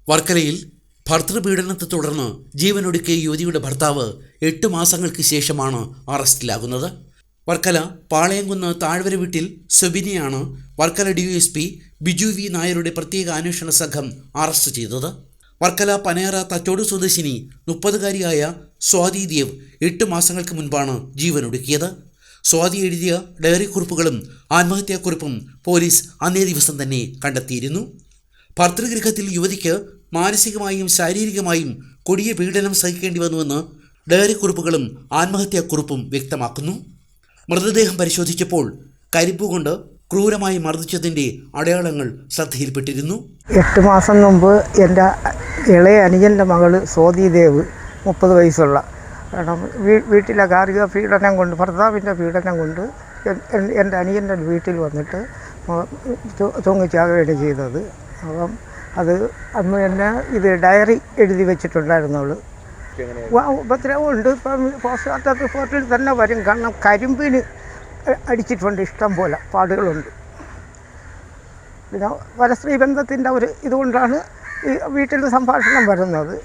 വർക്കലയിൽ ഭർതൃപീഡനത്തെ തുടർന്ന് ജീവനൊടുക്കിയ യുവതിയുടെ ഭർത്താവ് 8 മാസങ്ങൾക്ക് ശേഷമാണ് അറസ്റ്റിലാകുന്നത്. വർക്കല പാളയംകുന്ന് താഴ്വര വീട്ടിൽ സ്വബിനെയാണ് വർക്കല DYSP ബിജു വി നായരുടെ പ്രത്യേക അന്വേഷണ സംഘം അറസ്റ്റ് ചെയ്തത്. വർക്കല പനയറ തച്ചോട് സ്വദേശിനി 30-കാരിയായ സ്വാതി ദേവ് 8 മാസങ്ങൾക്ക് മുൻപാണ് ജീവനൊടുക്കിയത്. സ്വാതി എഴുതിയ ഡയറി കുറിപ്പുകളും ആത്മഹത്യാക്കുറിപ്പും പോലീസ് അന്നേ ദിവസം തന്നെ കണ്ടെത്തിയിരുന്നു. ഭർതൃഗൃഹത്തിൽ യുവതിക്ക് മാനസികമായും ശാരീരികമായും കൊടിയ പീഡനം സഹിക്കേണ്ടി വന്നുവെന്ന് ഡയറി കുറിപ്പുകളും ആത്മഹത്യാക്കുറിപ്പും വ്യക്തമാക്കുന്നു. മൃതദേഹം പരിശോധിച്ചപ്പോൾ കരിമ്പ് കൊണ്ട് ക്രൂരമായി മർദ്ദിച്ചതിൻ്റെ അടയാളങ്ങൾ ശ്രദ്ധയിൽപ്പെട്ടിരുന്നു. 8 മാസം മുമ്പ് എൻ്റെ ഇളയ അനുജൻ്റെ മകള് സ്വാതി ദേവ് 30 വയസ്സുള്ള കാരണം വീട്ടിലെ ഗാർഹിക പീഡനം കൊണ്ട് ഭർത്താവിൻ്റെ പീഡനം കൊണ്ട് എൻ്റെ അനിയൻ്റെ വീട്ടിൽ വന്നിട്ട് തൂങ്ങിച്ചാകുകയാണ് ചെയ്തത്. അപ്പം അത് അന്ന് തന്നെ ഇത് ഡയറി എഴുതി വെച്ചിട്ടുണ്ടായിരുന്നുള്ളൂ. ഉപദ്രവമുണ്ട്. ഇപ്പം പോസ്റ്റ്മോർട്ടം റിപ്പോർട്ടിൽ തന്നെ വരും. കാരണം കരിമ്പിന് അടിച്ചിട്ടുണ്ട്, ഇഷ്ടം പോലെ പാടുകളുണ്ട്. പിന്നെ പരസ്ത്രീ ബന്ധത്തിൻ്റെ ഒരു ഇതുകൊണ്ടാണ് ഈ വീട്ടിൽ സംഭാഷണം വരുന്നത്.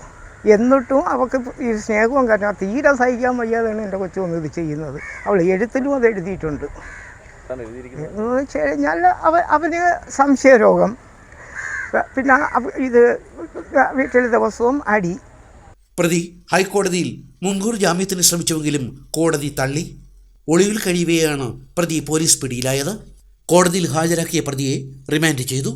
എന്നിട്ടും അവൾക്ക് ഈ സ്നേഹവും കാരണം തീരെ സഹിക്കാൻ വയ്യാതെയാണ് എൻ്റെ കൊച്ചു വന്ന് ഇത് ചെയ്യുന്നത്. അവൾ എഴുത്തിലും അത് എഴുതിയിട്ടുണ്ട്. എന്ന് വെച്ച് കഴിഞ്ഞാൽ അവന് സംശയരോഗം, പിന്നെ ഇത് വീട്ടിൽ ദിവസവും അടി. പ്രതി ഹൈക്കോടതിയിൽ മുൻകൂർ ജാമ്യത്തിന് ശ്രമിച്ചുവെങ്കിലും കോടതി തള്ളി. ഒളിവിൽ കഴിയവെയാണ് പ്രതി പോലീസ് പിടിയിലായത്. കോടതിയിൽ ഹാജരാക്കിയ പ്രതിയെ റിമാൻഡ് ചെയ്തു.